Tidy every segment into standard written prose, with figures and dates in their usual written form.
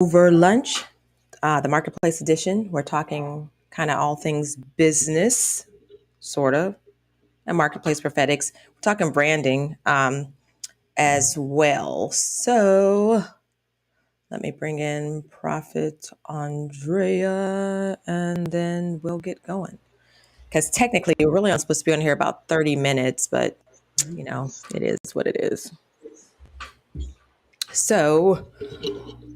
over lunch, the Marketplace Edition. We're talking kind of all things business, sort of, and Marketplace Prophetics. We're talking branding as well. So let me bring in Prophet Andrea and then we'll get going. Because technically, we're really only supposed to be on here about 30 minutes, but it is what it is. So,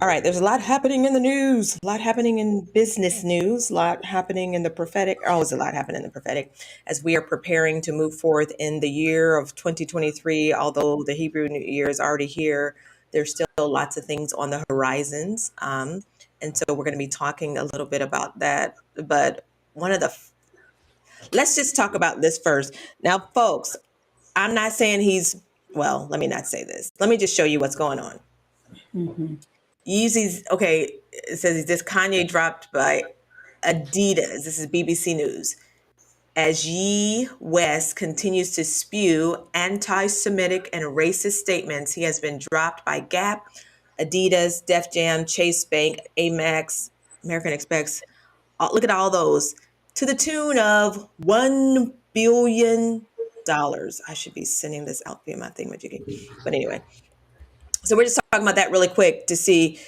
all right, there's a lot happening in the news, a lot happening in business news, a lot happening in the prophetic, always a lot happening in the prophetic as we are preparing to move forth in the year of 2023. Although the Hebrew New Year is already here, there's still lots of things on the horizons. And so we're going to be talking a little bit about that. But let's just talk about this first. Now, folks, I'm not saying well, let me not say this. Let me just show you what's going on. Yeezy's, okay, it says this Kanye dropped by Adidas. This is BBC News. As Ye West continues to spew anti-Semitic and racist statements, he has been dropped by Gap, Adidas, Def Jam, Chase Bank, Amex, American Express. Look at all those. To the tune of $1 billion. I should be sending this out via my thingamajiggy. But anyway, so we're just talking about that really quick to see,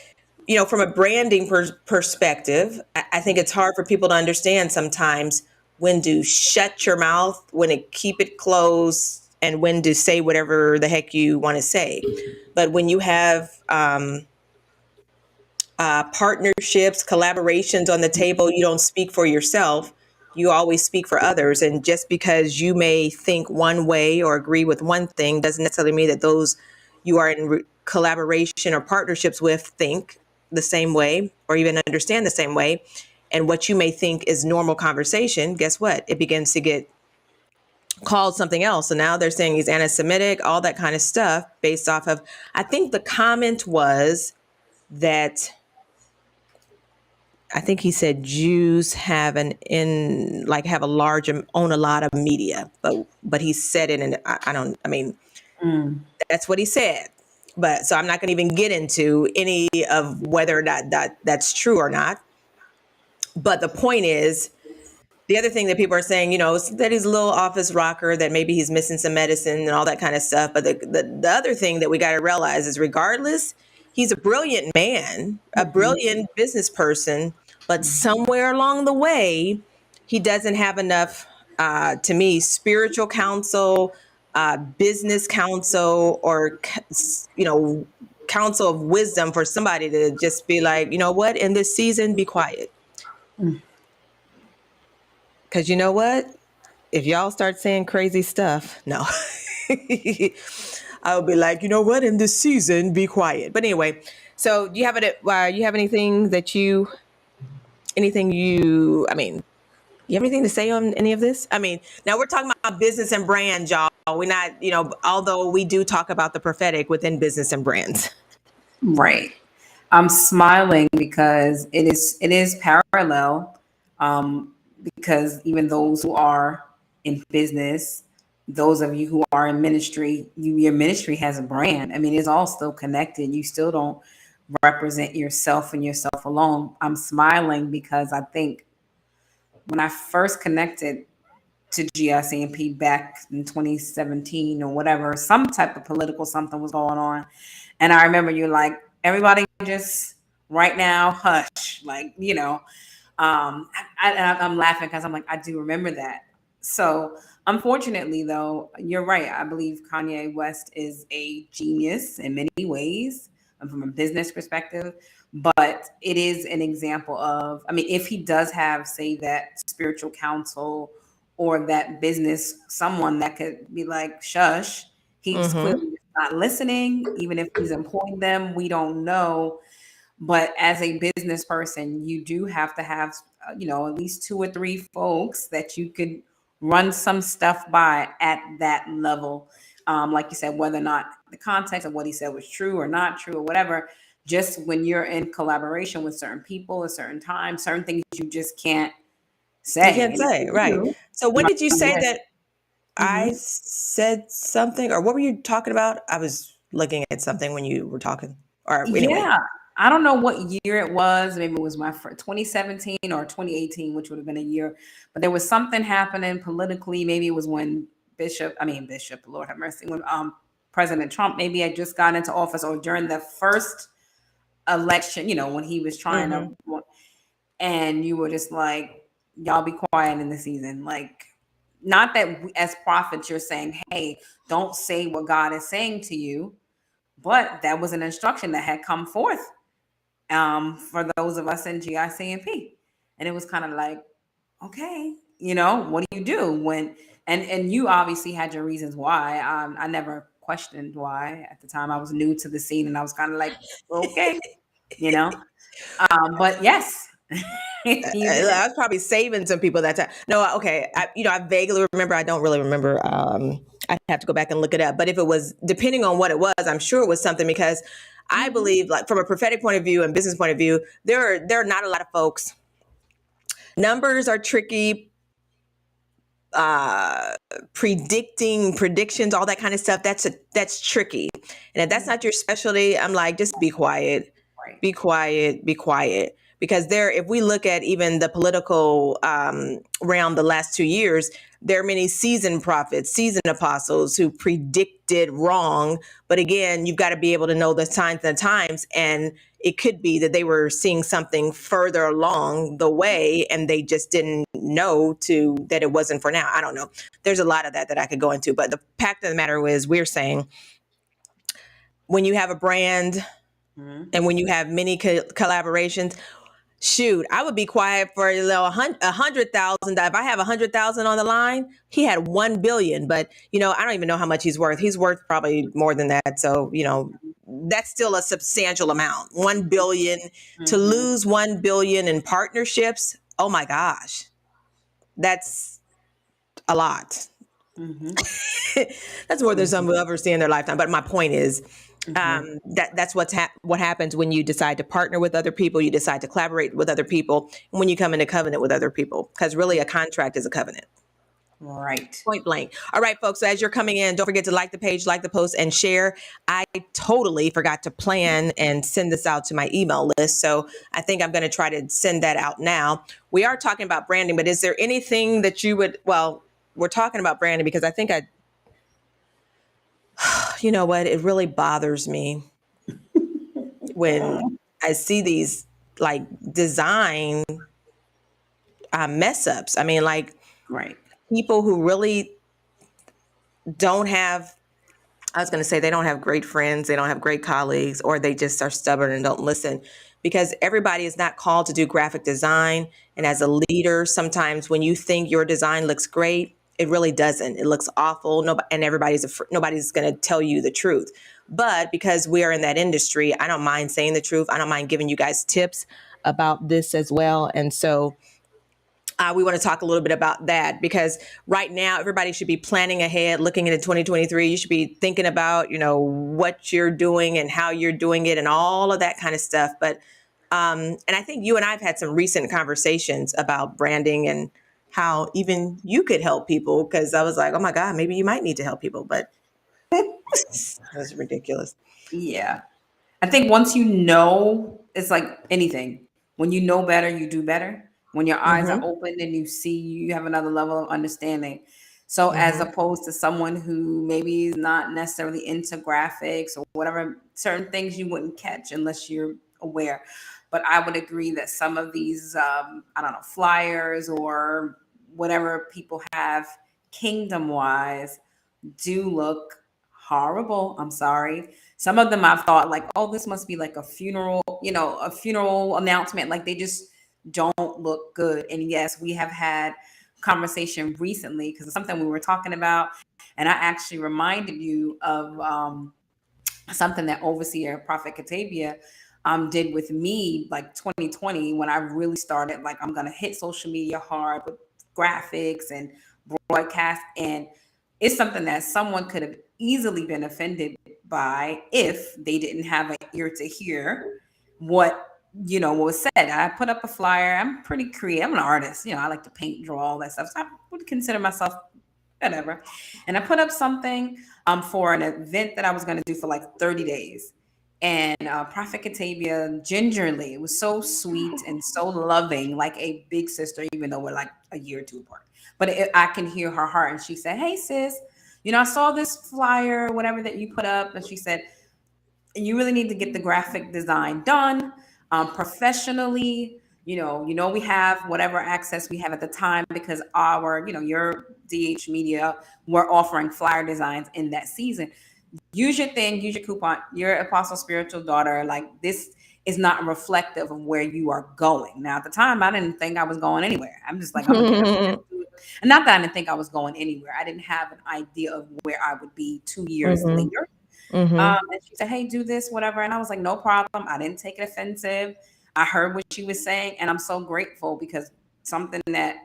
from a branding perspective, I think it's hard for people to understand sometimes when to shut your mouth, when to keep it closed, and when to say whatever the heck you want to say. But when you have partnerships, collaborations on the table, you don't speak for yourself. You always speak for others. And just because you may think one way or agree with one thing doesn't necessarily mean that those you are in collaboration or partnerships with think the same way or even understand the same way. And what you may think is normal conversation, guess what? It begins to get called something else. So now they're saying he's anti-Semitic, all that kind of stuff based off of, I think the comment was that I think he said Jews have own a lot of media, but he said it, and that's what he said. But so I'm not going to even get into any of whether or not that's true or not. But the point is, the other thing that people are saying, is that he's a little office rocker, that maybe he's missing some medicine and all that kind of stuff. But the other thing that we got to realize is, regardless, he's a brilliant man, a brilliant business person, but somewhere along the way, he doesn't have enough, to me, spiritual counsel, business counsel, or, counsel of wisdom for somebody to just be like, you know what, in this season, be quiet. Because you know what? If y'all start saying crazy stuff, no. I'll be like, you know what? In this season, be quiet. But anyway, so do you have anything you have anything to say on any of this? Now we're talking about business and brand, y'all. We're not, although we do talk about the prophetic within business and brands. Right. I'm smiling because it is parallel. Because even those who are in business, those of you who are in ministry, your ministry has a brand. It's all still connected. You still don't represent yourself and yourself alone. I'm smiling because I think when I first connected to GICMP back in 2017 or whatever, some type of political something was going on. And I remember you're like, everybody just right now, hush. I'm laughing because I'm like, I do remember that. So unfortunately, though, you're right. I believe Kanye West is a genius in many ways from a business perspective. But it is an example of, if he does have, say, that spiritual counsel or that business, someone that could be like, shush, he's clearly not listening, even if he's employing them, we don't know. But as a business person, you do have to have, at least 2 or 3 folks that you could run some stuff by at that level. Like you said, whether or not the context of what he said was true or not true or whatever, just when you're in collaboration with certain people at certain times, certain things you just can't say. You can't say, right. So when did you say that I said something, or what were you talking about? I was looking at something when you were talking. Or anyway. Yeah. I don't know what year it was. Maybe it was my 2017 or 2018, which would have been a year. But there was something happening politically. Maybe it was when Bishop, Lord have mercy, when President Trump maybe had just gotten into office, or during the first election, when he was trying to, Hmm. and you were just like, y'all be quiet in the season. Like, not that as prophets you're saying, hey, don't say what God is saying to you, but that was an instruction that had come forth for those of us in GICMP. And it was kind of like, okay, what do you do when, and you obviously had your reasons why. I never questioned why at the time. I was new to the scene and I was kind of like, okay, you know, but yes, you did. I was probably saving some people that time. No, okay. I vaguely remember. I don't really remember. I'd have to go back and look it up. But if it was, depending on what it was, I'm sure it was something because I Hmm. believe, like from a prophetic point of view and business point of view, there are not a lot of folks. Numbers are tricky. uh Predictions, all that kind of stuff, that's tricky. And if that's not your specialty, I'm like, just be quiet, Right. be quiet, be quiet. Because there, if we look at even the political realm the last 2 years, there are many seasoned prophets, seasoned apostles who predicted wrong. But again, you've got to be able to know the signs and the times, and it could be that they were seeing something further along the way and they just didn't know to that it wasn't for now. I don't know. There's a lot of that I could go into, but the fact of the matter is, we're saying, when you have a brand Hmm. and when you have many collaborations, shoot, I would be quiet for a little 100,000. If I have 100,000 on the line, he had 1 billion, but I don't even know how much he's worth. He's worth probably more than that. So that's still a substantial amount. 1 billion, to Hmm. lose 1 billion in partnerships. Oh my gosh, that's a lot. Hmm. That's more than some Hmm. will ever see in their lifetime. But my point is, Hmm. that's what happens when you decide to partner with other people. You decide to collaborate with other people, and when you come into covenant with other people, because really a contract is a covenant. Right. Point blank. All right, folks. So as you're coming in, don't forget to like the page, like the post, and share. I totally forgot to plan and send this out to my email list. So I think I'm going to try to send that out now. We are talking about branding, but is there anything that you would, well, we're talking about branding because I think you know what? It really bothers me when I see these like design mess ups. I mean, like Right. people who really don't have, I was going to say, they don't have great friends, they don't have great colleagues, or they just are stubborn and don't listen, because everybody is not called to do graphic design. And as a leader, sometimes when you think your design looks great, it really doesn't. It looks awful. Nobody, and nobody's going to tell you the truth. But because we are in that industry, I don't mind saying the truth. I don't mind giving you guys tips about this as well. And so we want to talk a little bit about that, because right now everybody should be planning ahead, looking into 2023. You should be thinking about, what you're doing and how you're doing it and all of that kind of stuff. But and I think you and I've had some recent conversations about branding and how even you could help people, because I was like, oh my God, maybe you might need to help people, but that's ridiculous. Yeah. I think once you know, it's like anything. When you know better, you do better. When your eyes are Mm-hmm. open and you see, you have another level of understanding. So, as Mm-hmm. opposed to someone who maybe is not necessarily into graphics or whatever, certain things you wouldn't catch unless you're aware. But I would agree that some of these, I don't know, flyers or whatever people have kingdom wise do look horrible. I'm sorry. Some of them I've thought like, oh, this must be like a funeral announcement. Like they just don't look good. And yes, we have had conversation recently because it's something we were talking about. And I actually reminded you of something that Overseer Prophet Katavia did with me like 2020 when I really started like I'm gonna hit social media hard with graphics and broadcast, and it's something that someone could have easily been offended by if they didn't have an ear to hear what what was said. I put up a flyer. I'm pretty creative. I'm an artist. I like to paint, draw, all that stuff. So I would consider myself whatever. And I put up something for an event that I was going to do for like 30 days. And Prophet Catavia, gingerly, it was so sweet and so loving, like a big sister, even though we're like a year or two apart. But I can hear her heart. And she said, "Hey, sis, I saw this flyer, whatever that you put up." And she said, "You really need to get the graphic design done professionally. We have whatever access we have at the time because your DH Media, we're offering flyer designs in that season. Use your thing, use your coupon. Your apostle spiritual daughter, like this is not reflective of where you are going." Now, at the time, I didn't think I was going anywhere. I'm just like, I'm gonna get a and not that I didn't think I was going anywhere. I didn't have an idea of where I would be 2 years Mhm. later. Mhm. And she said, "Hey, do this, whatever." And I was like, "No problem." I didn't take it offensive. I heard what she was saying, and I'm so grateful because something that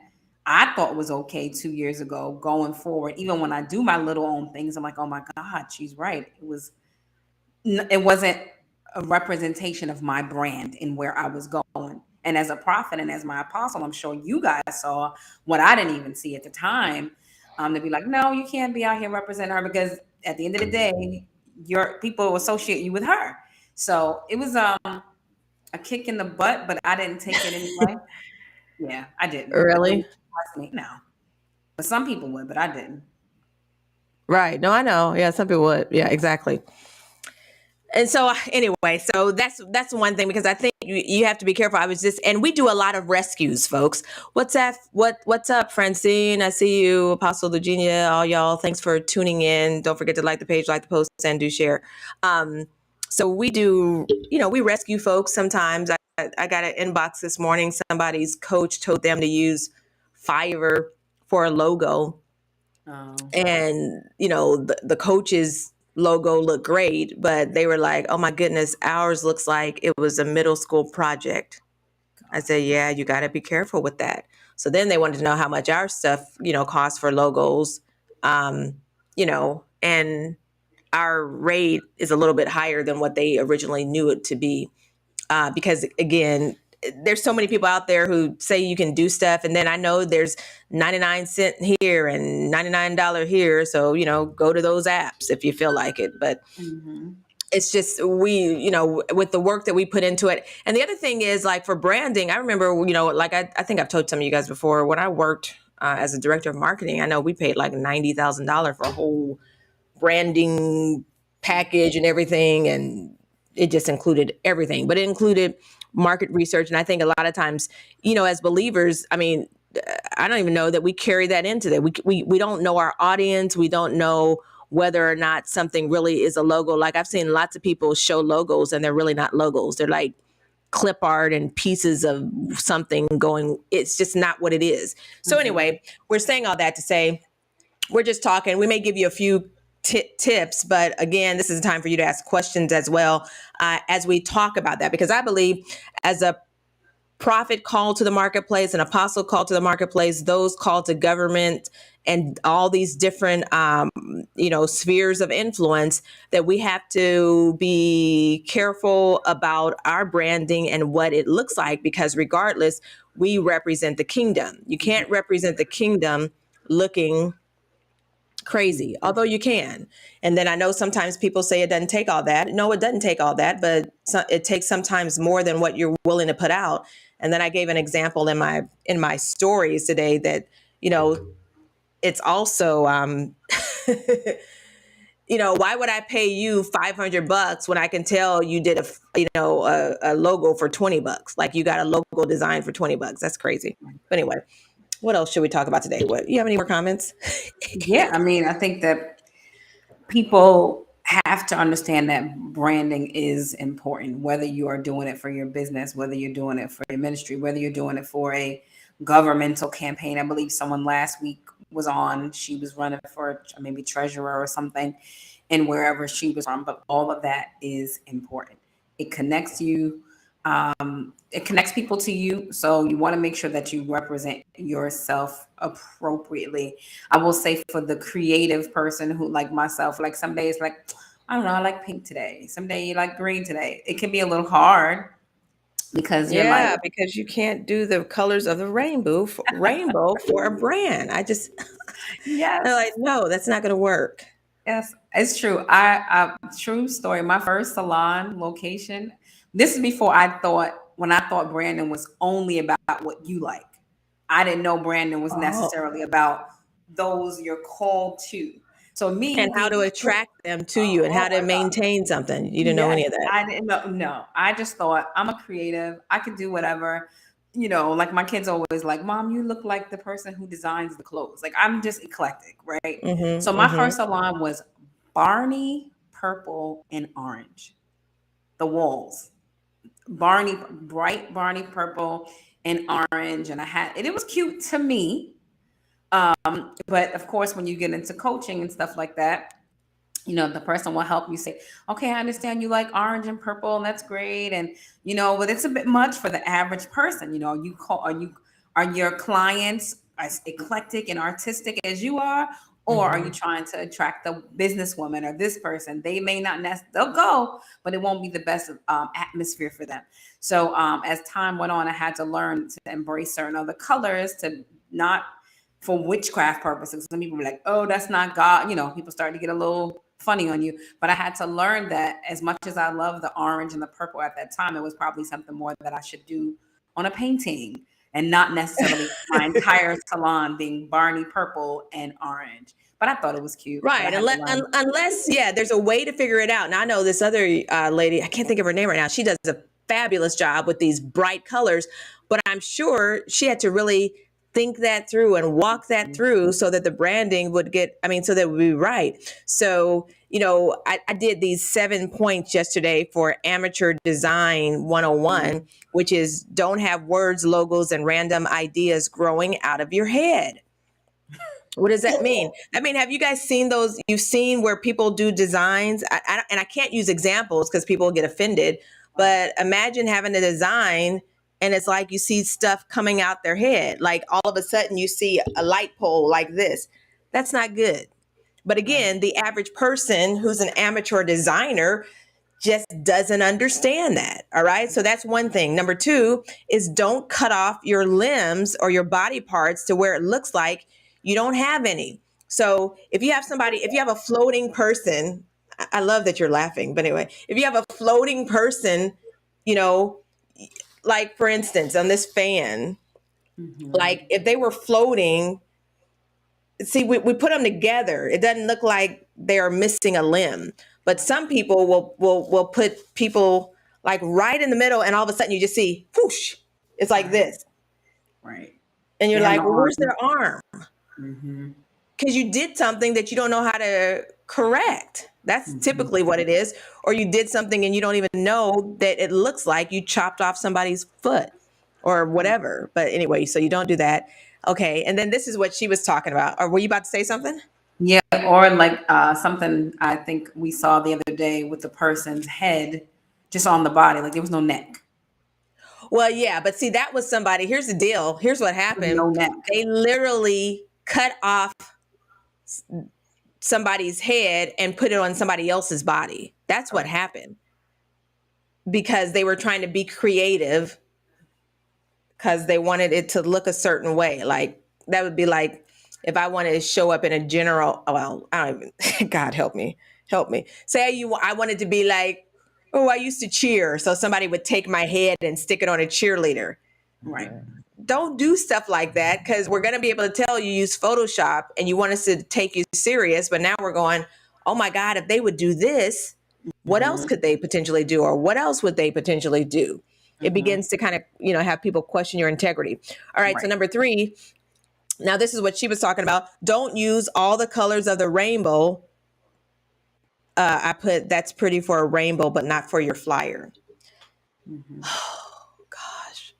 I thought was okay 2 years ago, going forward, even when I do my little own things, I'm like, "Oh my God, she's right." It wasn't a representation of my brand and where I was going. And as a prophet and as my apostle, I'm sure you guys saw what I didn't even see at the time. To be like, "No, you can't be out here representing her," because at the end of the day, your people associate you with her. So it was a kick in the butt, but I didn't take it anyway. Yeah, I didn't. I didn't Really? trust me. No, but some people would, but I didn't. Right. No, I know. Yeah, some people would. Yeah, exactly. And so anyway, so that's one thing because I think you have to be careful. I was just and we do a lot of rescues, folks. What's that? What's up, Francine? I see you, Apostle Eugenia, all y'all. Thanks for tuning in. Don't forget to like the page, like the post, and do share. Um, so we do, we rescue folks sometimes. I got an inbox this morning. Somebody's coach told them to use Fiverr for a logo, Oh and the coach's logo looked great, but they were like, "Oh my goodness, ours looks like it was a middle school project." I God. said, "Yeah, you got to be careful with that." So then they wanted to know how much our stuff costs for logos, and our rate is a little bit higher than what they originally knew it to be, because again, there's so many people out there who say you can do stuff, and then I know there's 99 cent here and $99 here, so go to those apps if you feel like it. But Hmm. it's just with the work that we put into it. And the other thing is, like, for branding, I remember, like I think I've told some of you guys before, when I worked as a director of marketing, I know we paid like $90,000 for a whole branding package and everything, and it just included everything, but it included market research. And I think a lot of times, as believers, I mean, I don't even know that we carry that into that. We don't know our audience. We don't know whether or not something really is a logo. Like, I've seen lots of people show logos and they're really not logos. They're like clip art and pieces of something going. It's just not what it is. So Hmm. anyway, we're saying all that to say, we're just talking. We may give you a few tips, but again, this is a time for you to ask questions as well, as we talk about that, because I believe as a prophet called to the marketplace, an apostle called to the marketplace, those called to government, and all these different spheres of influence, that we have to be careful about our branding and what it looks like, because regardless, we represent the kingdom. You can't represent the kingdom looking crazy, although you can. And then I know sometimes people say it doesn't take all that. No, it doesn't take all that, but it takes sometimes more than what you're willing to put out. And then I gave an example in my stories today that it's also why would I pay you $500 when I can tell you did a logo for $20? Like, you got a logo design for $20. That's crazy. But anyway, what else should we talk about today? What, you have any more comments? Yeah, I mean, I think that people have to understand that branding is important, whether you are doing it for your business, whether you're doing it for your ministry, whether you're doing it for a governmental campaign. I believe someone last week was on, she was running for maybe treasurer or something, and wherever she was from, but all of that is important. It connects you, it connects people to you. So you want to make sure that you represent yourself appropriately. I will say, for the creative person who, like myself, like some days, like, I don't know, I like pink today. Some day you like green today. It can be a little hard because you're like, Yeah, because you can't do the colors of the rainbow for a brand. I just, they're yes. like, no, that's not going to work. Yes, it's true. True story. My first salon location. This is before when I thought branding was only about what you like. I didn't know branding was Oh, necessarily about those you're called to. So me and how being to quick, attract them to you and oh how to my God. maintain something. You didn't know Yes, any of that. I didn't know. No, I just thought I'm a creative. I could do whatever. You know, like my kids always like, Mom, you look like the person who designs the clothes. Like I'm just eclectic, right? So Mm-hmm. my Mm-hmm. first salon was Barney purple and orange. The walls, Barney, bright Barney purple and orange, and I had it. It was cute to me, but of course, when you get into coaching and stuff like that, you know, the person will help you say, okay, I understand you like orange and purple, and that's great. And, you know, but it's a bit much for the average person. You know, are your clients as eclectic and artistic as you are? Or are you Mm-hmm. trying to attract the businesswoman or this person? They may not they'll go, but it won't be the best atmosphere for them. So as time went on, I had to learn to embrace certain other colors to not for witchcraft purposes. Some people were like, oh, that's not God. You know, people started to get a little funny on you. But I had to learn that as much as I love the orange and the purple at that time, it was probably something more that I should do on a painting and not necessarily my entire salon being Barney purple and orange. But I thought it was cute, but I Right. had to learn. Unless, yeah, there's a way to figure it out. And I know this other lady, I can't think of her name right now. She does a fabulous job with these bright colors, but I'm sure she had to really think that through and walk that through so that the branding would so that it would be right. So, I did these 7 points yesterday for Amateur Design 101, which is don't have words, logos, and random ideas growing out of your head. What does that mean? I mean, have you guys seen those? You've seen where people do designs, and I can't use examples because people get offended. But imagine having a design, and it's like you see stuff coming out their head. Like all of a sudden, you see a light pole like this. That's not good. But Right. again, the average person who's an amateur designer just doesn't understand that. All right. So that's one thing. Number two is don't cut off your limbs or your body parts to where it looks like you don't have any. So if you have a floating person, I love that you're laughing, but anyway, if you have a floating person, you know, like for instance, on this fan, Mm-hmm. like if they were floating, see, we put them together. It doesn't look like they are missing a limb. But some people will put people like right in the middle, and all of a sudden you just see whoosh. It's like Right. this, Right. and you're They have like, no well, where's arms. their arm? Mm-hmm. Because you did something that you don't know how to correct. That's Mm-hmm. typically what it is. Or you did something and you don't even know that it looks like you chopped off somebody's foot or whatever. But anyway, so you don't do that. Okay. And then this is what she was talking about. Or were you about to say something? Yeah, or like something I think we saw the other day with the person's head just on the body, like there was no neck. Well, yeah, but see, that was somebody. Here's the deal. Here's what There was happened. no neck. They literally cut off somebody's head and put it on somebody else's body. That's what Correct. happened because they were trying to be creative because they wanted it to look a certain way. Like that would be like if I wanted to show up in a general. Well, I don't even. God help me. Say I wanted to be like, oh, I used to cheer, so somebody would take my head and stick it on a cheerleader. Right. Don't do stuff like that because we're going to be able to tell you use Photoshop and you want us to take you serious. But now we're going, oh my God, if they would do this, what else Mm-hmm. could they potentially do? Or what else would they potentially do? It Mm-hmm. begins to kind of, have people question your integrity. All right. So Right. number three, now this is what she was talking about. Don't use all the colors of the rainbow. I put that's pretty for a rainbow, but not for your flyer. Mm-hmm. Gosh.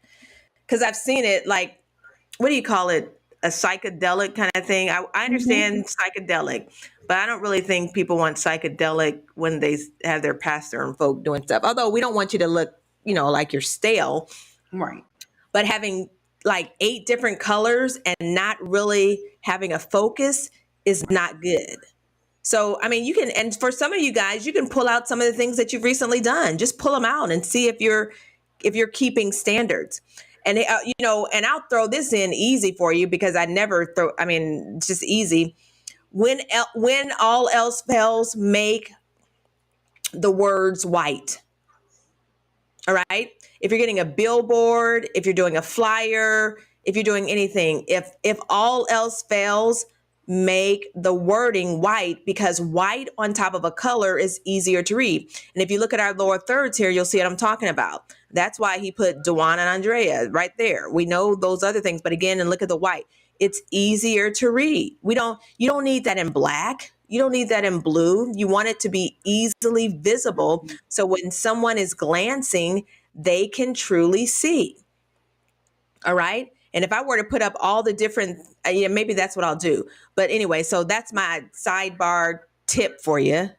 Because I've seen it like what do you call it? A psychedelic kind of thing. I Mm-hmm. understand psychedelic, but I don't really think people want psychedelic when they have their pastor and folk doing stuff. Although we don't want you to look, like you're stale, Right. but having like 8 different colors and not really having a focus is Right. not good. So, I mean, you can, and for some of you guys, you can pull out some of the things that you've recently done. Just pull them out and see if you're keeping standards. And and I'll throw this in easy for you because I never throw. I mean, it's just easy. When all else fails, make the words white. All right. If you're getting a billboard, if you're doing a flyer, if you're doing anything, if all else fails, make the wording white, because white on top of a color is easier to read. And if you look at our lower thirds here, you'll see what I'm talking about. That's why he put Dewan and Andrea right there. We know those other things, but again, and look at the white. It's easier to read. You don't need that in black. You don't need that in blue. You want it to be easily visible. So when someone is glancing, they can truly see. All right. And if I were to put up all the different, yeah, maybe that's what I'll do. But anyway, so that's my sidebar tip for you.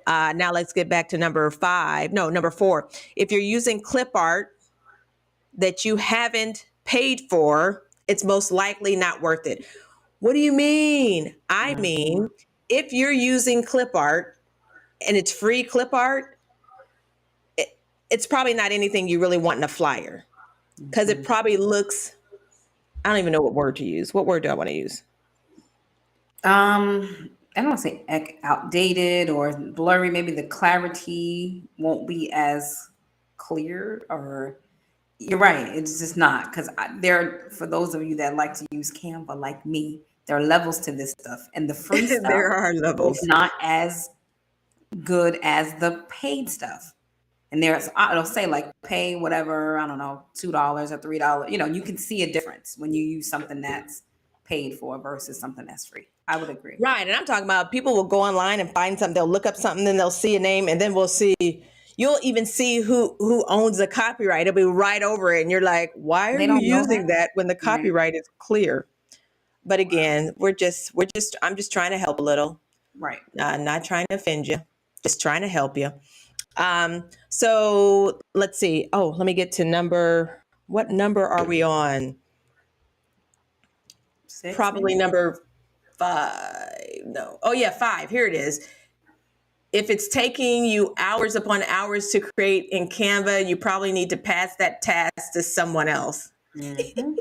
Now let's get back to number 4. If you're using clip art that you haven't paid for, it's most likely not worth it. What do you mean? I mean, if you're using clip art and it's free clip art, it's probably not anything you really want in a flyer, because it probably looks, I don't even know what word to use. What word do I want to use? I don't say outdated or blurry. Maybe the clarity won't be as clear, or you're right. It's just not, because there. For those of you that like to use Canva, like me, there are levels to this stuff, and the free stuff There are is levels. not as good as the paid stuff. And there's, it'll say like pay whatever, I don't know, $2 or $3. You can see a difference when you use something that's paid for versus something that's free. I would agree. Right. And I'm talking about people will go online and find something. They'll look up something, then they'll see a name, and then you'll even see who owns the copyright. It'll be right over it. And you're like, why are They you don't know using that. that when the Right. copyright is clear? But again, I'm just trying to help a little. Right. Not trying to offend you, just trying to help you. So let's see. Oh, let me get to what number are we on? 6 Probably maybe. number 5. No. Oh yeah, 5. Here it is. If it's taking you hours upon hours to create in Canva, you probably need to pass that task to someone else. Mm-hmm.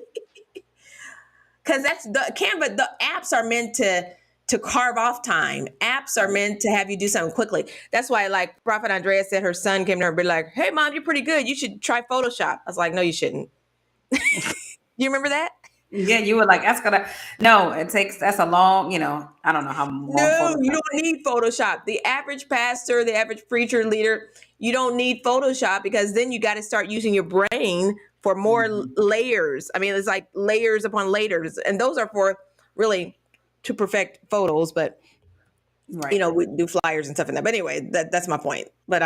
Because that's the Canva, the apps are meant to carve off time. Apps are meant to have you do something quickly. That's why, like Prophet Andrea said, her son came to her and be like, "Hey mom, you're pretty good. You should try Photoshop." I was like, "No, you shouldn't." You remember that? Yeah, you were like, that's gonna, no, that's a long, I don't know how long No, you Photoshop don't takes. need Photoshop. The average pastor, the average preacher, leader, you don't need Photoshop, because then you got to start using your brain for more Mhm. layers. I mean, it's like layers upon layers. And those are for really to perfect photos, but Right. we do flyers and stuff like that. But anyway, that's my point. But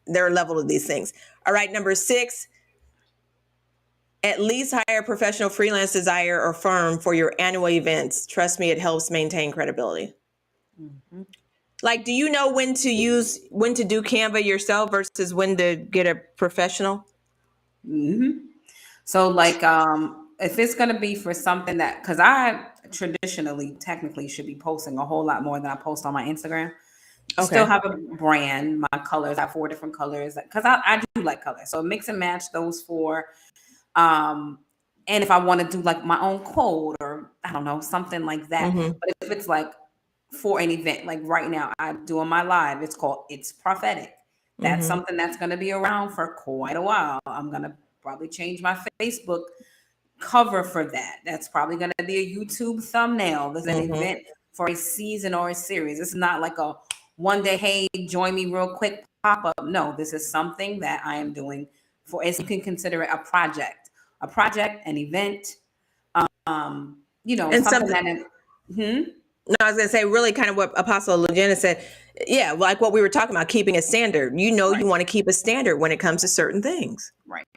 there are levels of these things. All right, number 6, at least hire a professional freelance designer or firm for your annual events. Trust me, it helps maintain credibility. Mhm. Like, do you know when to do Canva yourself versus when to get a professional? Mhm. So like, if it's gonna be for something that, because I traditionally technically should be posting a whole lot more than I post on my Instagram. Still Okay. have a brand, my colors. I have 4 different colors because I do like colors. So mix and match those 4. Um, and if I want to do like my own quote, or I don't know, something like that. Mm-hmm. But if it's like for an event, like right now, I'm doing my live. It's called It's Prophetic. That's Mm-hmm. something that's going to be around for quite a while. I'm going to probably change my Facebook cover for that. That's probably going to be a YouTube thumbnail. There's an Mm-hmm. event for a season or a series. It's not like a one day, hey, join me real quick pop up. No, this is something that I am doing for, as you can consider it a project, an event, And something something, that, hmm? no, I was going to say really kind of what Apostle Legena said. Yeah, like what we were talking about, keeping a standard. Right, You want to keep a standard when it comes to certain things. right,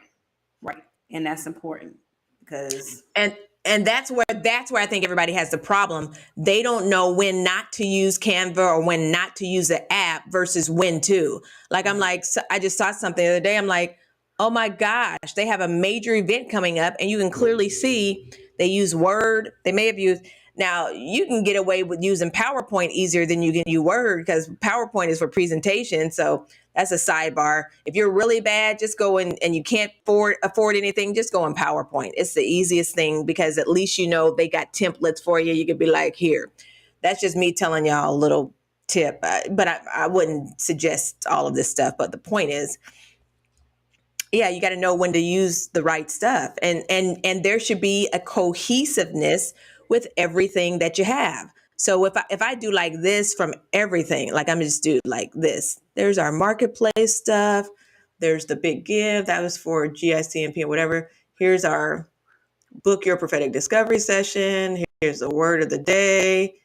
right. And that's important because, And that's where I think everybody has the problem. They don't know when not to use Canva or when not to use the app versus when to. Like I'm right. like, I just saw something the other day. I'm like, oh my gosh, they have a major event coming up, and you can clearly see they use Word. They may have used. Now you can get away with using PowerPoint easier than you can use Word, because PowerPoint is for presentation. So that's a sidebar. If you're really bad, just go in, and you can't afford anything, just go in PowerPoint. It's the easiest thing, because at least they got templates for you. You could be like, here. That's just me telling y'all a little tip. But I wouldn't suggest all of this stuff. But the point is, yeah, you got to know when to use the right stuff, and there should be a cohesiveness with everything that you have. So if I do like this from everything, like I'm just do like this. There's our marketplace stuff. There's the big give that was for GICMP or whatever. Here's our book your prophetic discovery session. Here's the word of the day.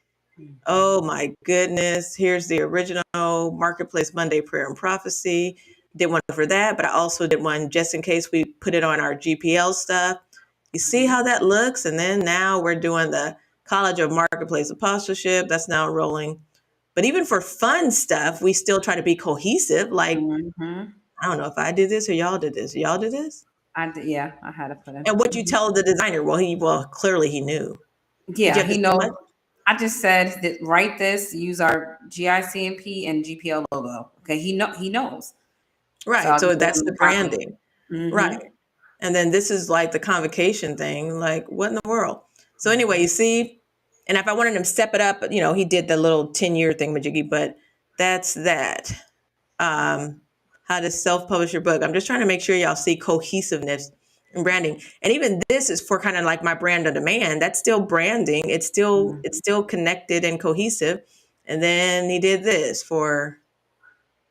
Oh my goodness. Here's the original Marketplace Monday Prayer and Prophecy. Did one for that, but I also did one just in case we put it on our GPL stuff. You see how that looks? And then now we're doing the College of Marketplace Apostleship. That's now rolling. But even for fun stuff, we still try to be cohesive. Like, Mm-hmm. I don't know if I did this or y'all did this. Y'all did this? I did, yeah, I had to put in. And what you tell the designer? Well, clearly he knew. Did you Yeah, have to he say knows. much? I just said that write this, use our GICMP and GPL logo. Okay, he knows. So Right. I'll So just give that's him the the copy. branding. Right. Mm-hmm. And then this is like the convocation thing. Like, what in the world? So anyway, you see, and if I wanted him to step it up, he did the little 10-year thing with Jiggy, but that's that. How to self-publish your book. I'm just trying to make sure y'all see cohesiveness and branding. And even this is for kind of like my brand on demand. That's still branding. It's still connected and cohesive. And then he did this for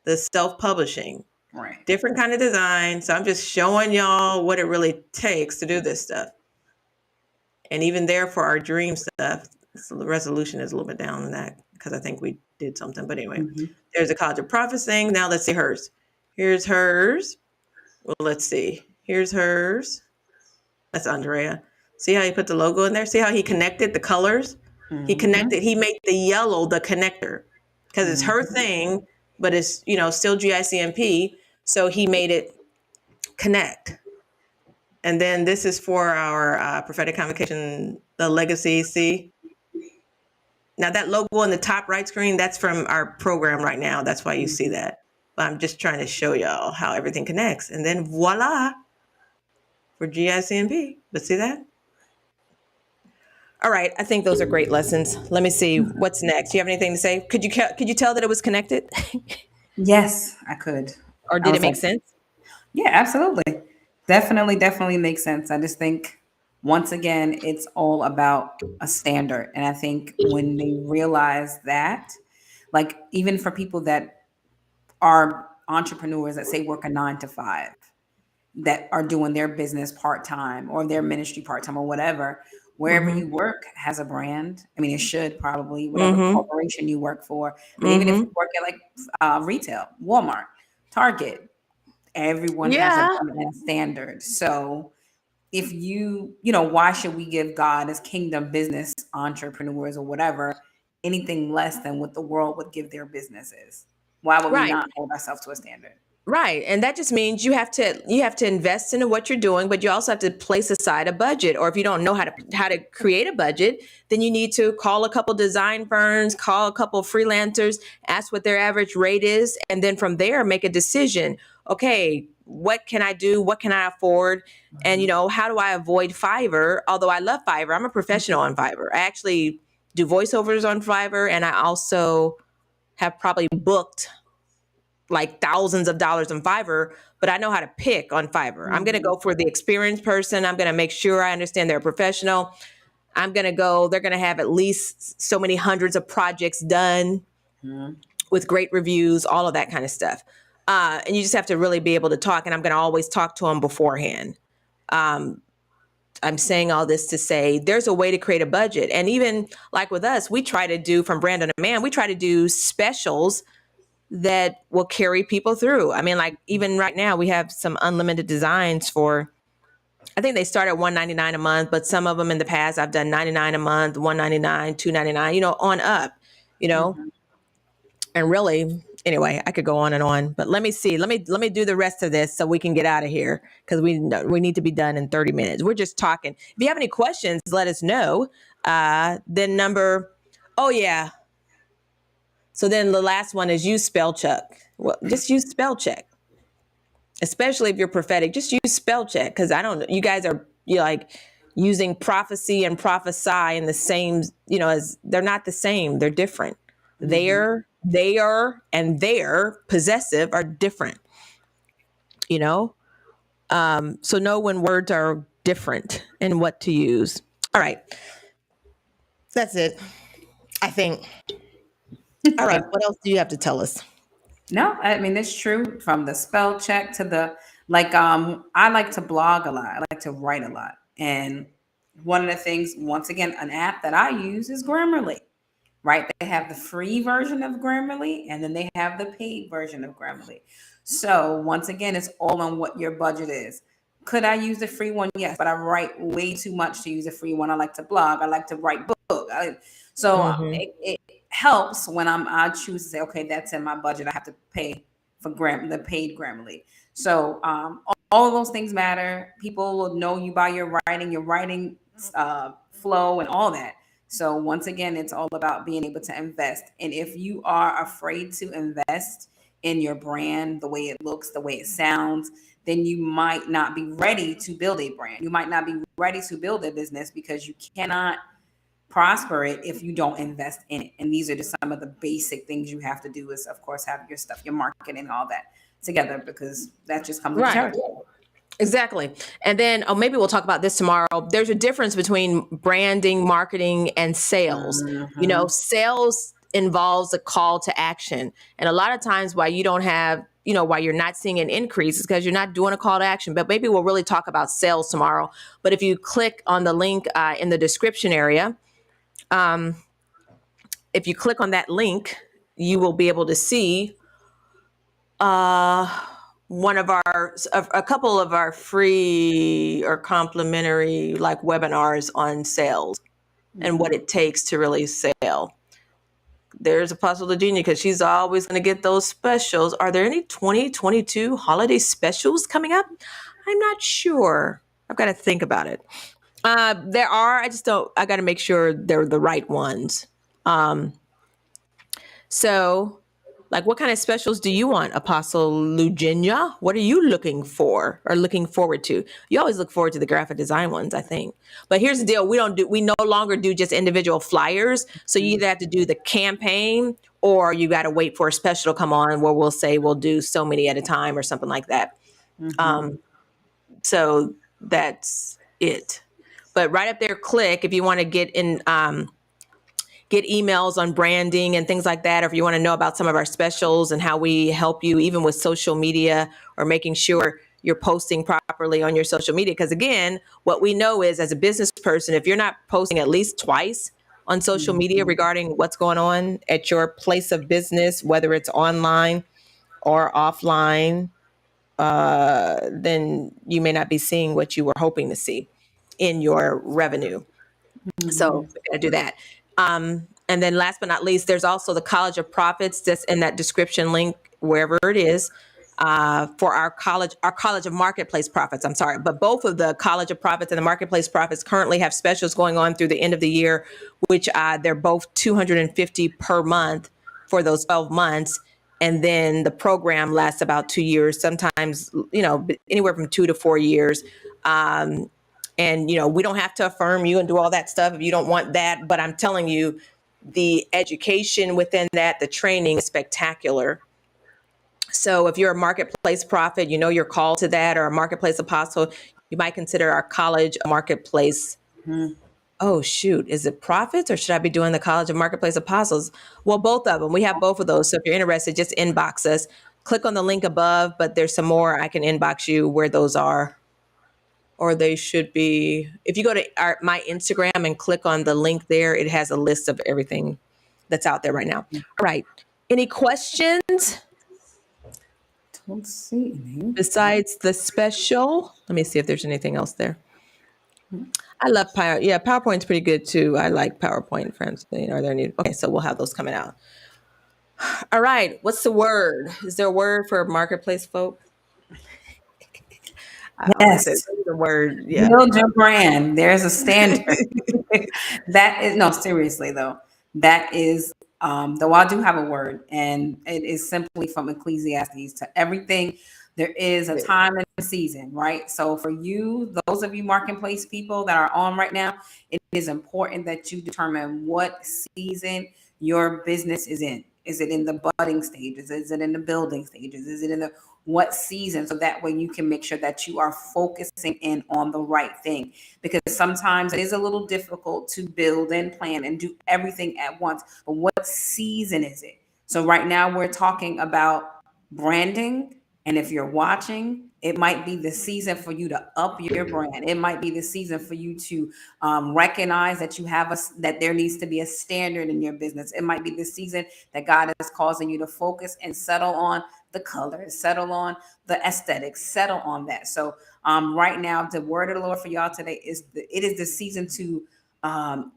the self-publishing. Right. Different kind of design. So I'm just showing y'all what it really takes to do this stuff. And even there for our dream stuff, so the resolution is a little bit down on that because I think we did something. But anyway, Mm-hmm. there's a College of Prophesying. Now let's see hers. Here's hers. Well, let's see. Here's hers. That's Andrea. See how he put the logo in there? See how he connected the colors? Mm-hmm. He made the yellow the connector because it's her Mm-hmm. thing, but it's, still GICMP. So he made it connect. And then this is for our prophetic convocation, the legacy. See, now that logo on the top right screen, that's from our program right now. That's why you see that. But I'm just trying to show y'all how everything connects. And then voila for GICMP. But see that? All right, I think those are great lessons. Let me see what's next. You have anything to say? Could you tell that it was connected, Yes, I could. or I did it was make like, sense? yeah, absolutely. Definitely makes sense. I just think once again, it's all about a standard. And I think when they realize that, like even for people that are entrepreneurs that say work a 9 to 5, that are doing their business part time or their ministry part time or whatever, wherever Mm-hmm. you work has a brand. I mean, it should probably, whatever Mm-hmm. corporation you work for. But even if Mm-hmm. you work at like retail, Walmart, Target, everyone has a Yeah. brand and standard. So if why should we give God as kingdom business entrepreneurs or whatever anything less than what the world would give their businesses? Why would we Right. not hold ourselves to a standard? Right. And that just means you have to invest into what you're doing, but you also have to place aside a budget. Or if you don't know how to create a budget, then you need to call a couple design firms, call a couple freelancers, ask what their average rate is, and then from there make a decision. Okay, what can I do? What can I afford? And how do I avoid Fiverr? Although I love Fiverr, I'm a professional on Fiverr. I actually do voiceovers on Fiverr, and I also have probably booked like thousands of dollars on Fiverr, but I know how to pick on Fiverr. I'm going to Mhm. go for the experienced person. I'm going to make sure I understand they're a professional. They're going to have at least so many hundreds of projects done Mhm. with great reviews, all of that kind of stuff. And you just have to really be able to talk. And I'm going to always talk to them beforehand. Um, I'm saying all this to say there's a way to create a budget. And even like with us, we try to do from brand on demand, we try to do specials that will carry people through. I mean, like even right now, we have some unlimited designs for. I think they start at $199 a month, but some of them in the past I've done $99 a month, $199, $299, on up, you know. Mhm. And really, anyway, I could go on and on. But let me see. Let me do the rest of this so we can get out of here because we need to be done in 30 minutes. We're just talking. If you have any questions, let us know. Then number. Oh yeah. So then the last one is use spell check. Well, just use spell check, especially if you're prophetic. Just use spell check because I don't know. You guys are you like using prophecy and prophesy in the same, as they're not the same. They're different. They are, and their possessive are different, you know? So know when words are different and what to use. All right. That's it, I think. All right. What else do you have to tell us? No, I mean it's true. From the spell check to the I like to blog a lot. I like to write a lot. And one of the things, once again, an app that I use is Grammarly. Right? They have the free version of Grammarly and then they have the paid version of Grammarly. So once again, it's all on what your budget is. Could I use the free one? Yes, but I write way too much to use a free one. I like to blog. I like to write book. Mm-hmm. It helps when I choose to say, okay, that's in my budget. I have to pay for the paid Grammarly. So all of those things matter. People will know you by your writing flow, and all that. So once again, it's all about being able to invest. And if you are afraid to invest in your brand, the way it looks, the way it sounds, then you might not be ready to build a brand. You might not be ready to build a business because you cannot prosper it if you don't invest in it. And these are just some of the basic things you have to do is, of course, have your stuff, your marketing, all that together, because that just comes with the Right. territory. Exactly. And then, maybe we'll talk about this tomorrow. There's a difference between branding, marketing, and sales. Mhm. Sales involves a call to action. And a lot of times why you don't have, why you're not seeing an increase is because you're not doing a call to action. But maybe we'll really talk about sales tomorrow. But if you click on the link in the description area, um, if you click on that link, you will be able to see uh, one of a couple of our free or complimentary like webinars on sales and what it takes to really sell. There's Apostle Virginia because she's always going to get those specials. Are there any 2022 holiday specials coming up? I'm not sure. I've got to think about it. There are. I just don't. I got to make sure they're the right ones. Um, So, like, what kind of specials do you want, Apostle Eugenia? What are you looking for or looking forward to? You always look forward to the graphic design ones, I think. But here's the deal: we no longer do just individual flyers. So you either have to do the campaign or you got to wait for a special to come on where we'll say we'll do so many at a time or something like that. Mhm. Um, so that's it. But right up there, click if you want to get emails on branding and things like that, or if you want to know about some of our specials and how we help you even with social media or making sure you're posting properly on your social media. Because again, what we know is as a business person, if you're not posting at least twice on social media Mhm. regarding what's going on at your place of business, whether it's online or offline, then you may not be seeing what you were hoping to see in your revenue. So Mhm. we got to do that. And then last but not least, there's also the College of Profits that's in that description link, wherever it is, for our College of Marketplace Profits. I'm sorry, but both of the College of Profits and the Marketplace Profits currently have specials going on through the end of the year, which they're both 250 per month for those 12 months. And then the program lasts about 2 years, sometimes, anywhere from 2 to 4 years. And we don't have to affirm you and do all that stuff if you don't want that, but I'm telling you, the education within that, the training is spectacular. So if you're a marketplace prophet, you're called to that, or a marketplace apostle, you might consider our college a marketplace. Mhm. Oh shoot, is it prophets or should I be doing the College of Marketplace Apostles? Well, both of them. We have both of those. So if you're interested, just inbox us. Click on the link above, but there's some more I can inbox you where those are, or they should be. If you go to my Instagram and click on the link there, it has a list of everything that's out there right now. All right. Any questions Don't see any. besides the special? Let me see if there's anything else there. I love Power. Yeah, PowerPoint's pretty good too. I like PowerPoint, friends. Are there any? Okay, so we'll have those coming out. All right. What's the word? Is there a word for marketplace folk? I always say Yes. the word. Yeah. Build your brand. There's a standard. That is no, seriously though. That is though I do have a word, and it is simply from Ecclesiastes: to everything There is a Yeah. time and a season, right? So for you, those of you marketplace people that are on right now, it is important that you determine what season your business is in. Is it in the budding stages? Is it in the building stages? Is it in the what season? So that way you can make sure that you are focusing in on the right thing. Because sometimes it is a little difficult to build and plan and do everything at once. But what season is it? So right now we're talking about branding. And if you're watching, it might be the season for you to up your brand. It might be the season for you to recognize that you have that there needs to be a standard in your business. It might be the season that God is causing you to focus and settle on the colors, settle on the aesthetics, settle on that. So right now, the word of the Lord for y'all today is it is the season to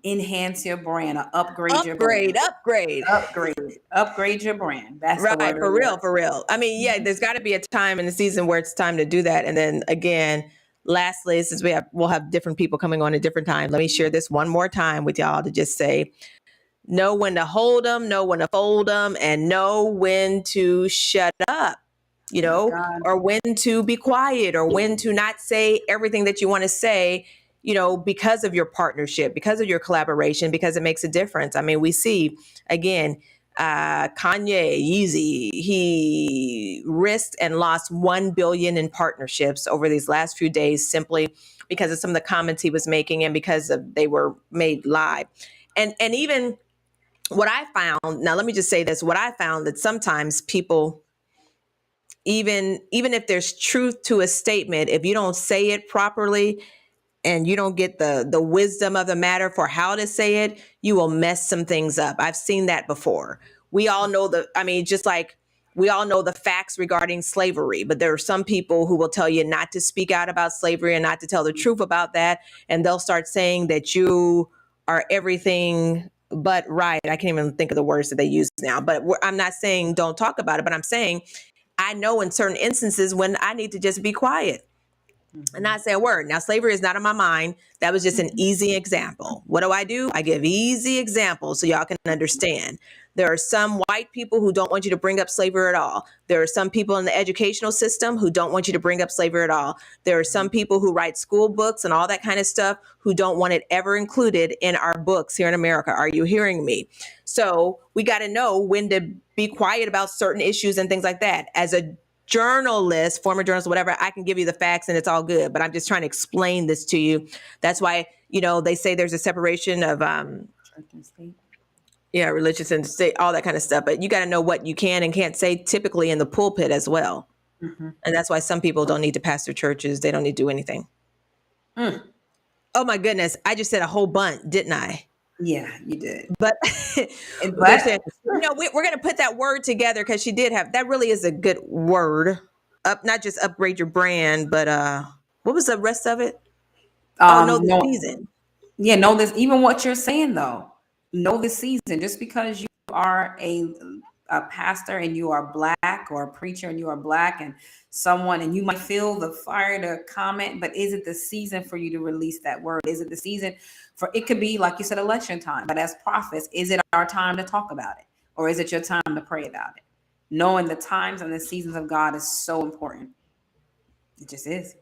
enhance your brand or upgrade your brand. Upgrade, upgrade. Upgrade your brand. That's the Right, word of for the real, Lord. for real. I mean, yeah, there's got to be a time in the season where it's time to do that. And then again, lastly, since we'll have different people coming on at different times, let me share this one more time with y'all to just say, know when to hold them, know when to fold them, and know when to shut up, My God. or when to be quiet, or when to not say everything that you want to say, because of your partnership, because of your collaboration, because it makes a difference. I mean, we see again, Kanye, Yeezy, he risked and lost 1 billion in partnerships over these last few days simply because of some of the comments he was making and because they were made live. And even what I found, now let me just say this, what I found that sometimes people, even if there's truth to a statement, if you don't say it properly and you don't get the wisdom of the matter for how to say it, you will mess some things up. I've seen that before. We all know just like we all know the facts regarding slavery, but there are some people who will tell you not to speak out about slavery and not to tell the truth about that. And they'll start saying that you are everything but right. I can't even think of the words that they use now, but I'm not saying don't talk about it, but I'm saying I know in certain instances when I need to just be quiet and not say a word. Now, slavery is not on my mind. That was just an easy example. What do? I give easy examples so y'all can understand. There are some white people who don't want you to bring up slavery at all. There are some people in the educational system who don't want you to bring up slavery at all. There are some people who write school books and all that kind of stuff who don't want it ever included in our books here in America. Are you hearing me? So we got to know when to be quiet about certain issues and things like that. As a journalist, former journalist, whatever, I can give you the facts and it's all good. But I'm just trying to explain this to you. That's why, they say there's a separation of, Church and state. yeah, religious and state, all that kind of stuff. But you got to know what you can and can't say typically in the pulpit as well. Mm-hmm. And that's why some people don't need to pastor churches. They don't need to do anything. Mm. Oh my goodness. I just said a whole bunch, didn't I? Yeah, you did. But they're But saying, we're going to put that word together because she did have, that really is a good word. Not just upgrade your brand, but what was the rest of it? Oh, no, the no, season. yeah, know this. Even what you're saying though, know the season. Just because you are a pastor and you are black, or a preacher and you are black, and someone, and you might feel the fire to comment, but is it the season for you to release that word? Is it the season for it? Could be like you said, election time. But as prophets, is it our time to talk about it, or is it your time to pray about it? Knowing the times and the seasons of God is so important. It just is.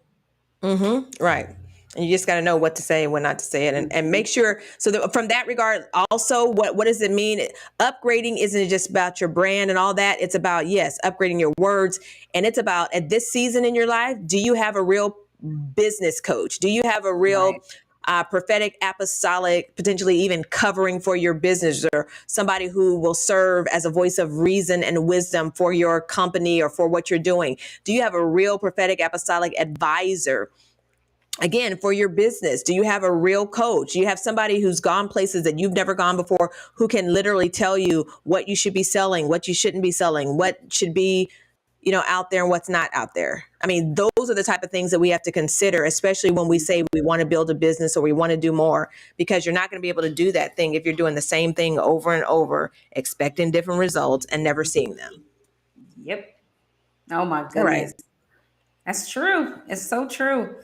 Right. And you just got to know what to say and when not to say it, and Mhm. make sure. So that from that regard, also, what does it mean? Upgrading isn't just about your brand and all that. It's about, yes, upgrading your words. And it's about, at this season in your life, do you have a real business coach? Do you have a real Right. prophetic, apostolic, potentially even covering for your business, or somebody who will serve as a voice of reason and wisdom for your company or for what you're doing? Do you have a real prophetic, apostolic advisor? Again, for your business, do you have a real coach? Do you have somebody who's gone places that you've never gone before, who can literally tell you what you should be selling, what you shouldn't be selling, what should be, out there and what's not out there? I mean, those are the type of things that we have to consider, especially when we say we want to build a business or we want to do more, because you're not going to be able to do that thing if you're doing the same thing over and over, expecting different results and never seeing them. Yep. Oh my All right. goodness. That's true. It's so true.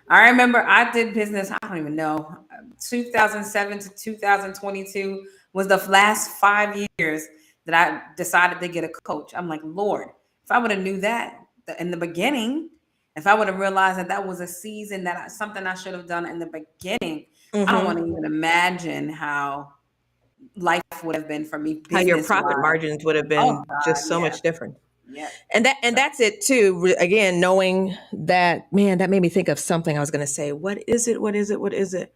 I remember I did business, I don't even know, 2007 to 2022 was the last 5 years that I decided to get a coach. I'm like, Lord, if I would have knew that in the beginning. If I would have realized that that was a season something I should have done in the beginning, I don't want Mm-hmm. to even imagine how life would have been for me How your business profit wise. margins would have Oh been God, just so yeah, much different. yeah. And So that's it too. Again, knowing that, man, that made me think of something I was going to say. What is it? What is it? What is it?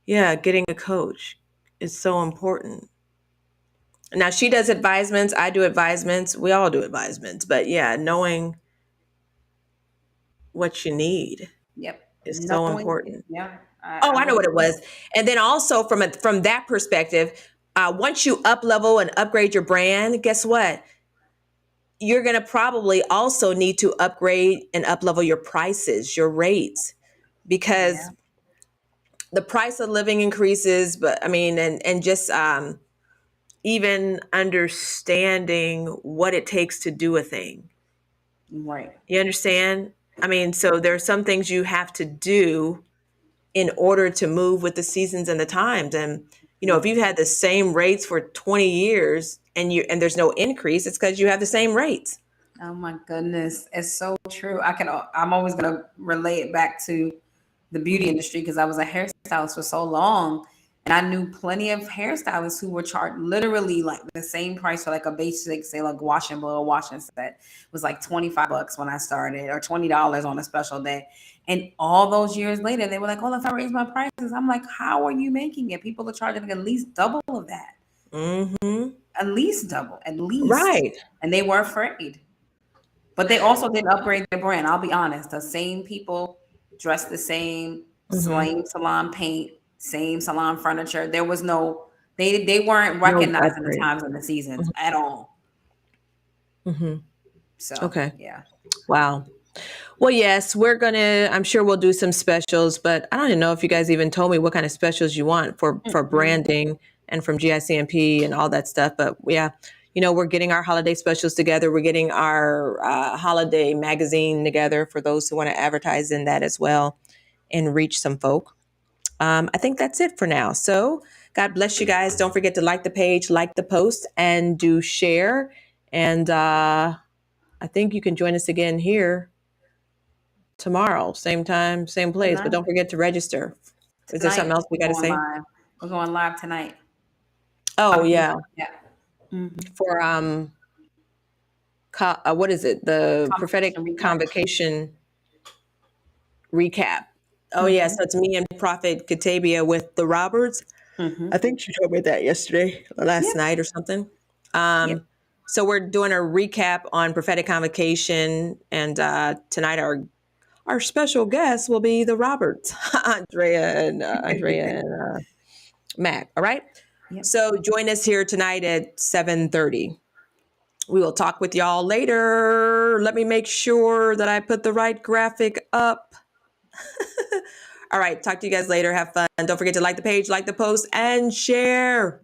Yeah, getting a coach is so important. Now she does advisements, I do advisements, we all do advisements, but yeah, knowing what you need yep, is so knowing, important. yeah, Oh, I I know would what it agree. was. And then also from that perspective, once you up level and upgrade your brand, guess what? You're going to probably also need to upgrade and up level your prices, your rates, Yeah, because the price of living increases. But I mean, and just even understanding what it takes to do a thing. right. You understand? I mean, so there are some things you have to do in order to move with the seasons and the times. And if Yeah. you've had the same rates for 20 years and there's no increase, it's because you have the same rates. Oh my goodness, it's so true. I'm always gonna relate it back to the beauty industry because I was a hairstylist for so long, and I knew plenty of hairstylists who were charged literally like the same price for like a basic, say like wash and blow, wash and set was like $25 when I started, or $20 on a special day. And all those years later, they were like, "Oh, if I raise my prices," I'm like, "How are you making it? People are charging like at least double of that, Hmm. at least double, at least," Right. and they were afraid. But they also didn't upgrade their brand. I'll be honest. The same people dressed the same, Hmm. same salon paint, same salon furniture. There was no they weren't No recognizing the upgrade. times and the seasons at all. Hmm. So Okay. yeah. Wow. Well, yes, I'm sure we'll do some specials, but I don't even know if you guys even told me what kind of specials you want for Mm-mm. branding and from GICMP and P and all that stuff. But yeah, we're getting our holiday specials together. We're getting our holiday magazine together for those who want to advertise in that as well and reach some folk. I think that's it for now. So God bless you guys. Don't forget to like the page, like the post, and do share. And I think you can join us again here tomorrow, same time, same place. But Tonight, don't forget to register. Is there something else we got we're to going say? live. We're going live tonight. Oh yeah, Yeah. Mm-hmm. for what is it? The prophetic Competition recap. convocation recap. Oh yeah, Mm-hmm. so it's me and Prophet Katabia with the Roberts. I Mm-hmm. think she told me that yesterday or last Yep. night or something. Yep. So we're doing a recap on prophetic convocation, and tonight our special guest will be the Roberts, Andrea and Mac. All right. Yep. So join us here tonight at 7:30. We will talk with y'all later. Let me make sure that I put the right graphic up. All right. Talk to you guys later. Have fun. Don't forget to like the page, like the post, and share.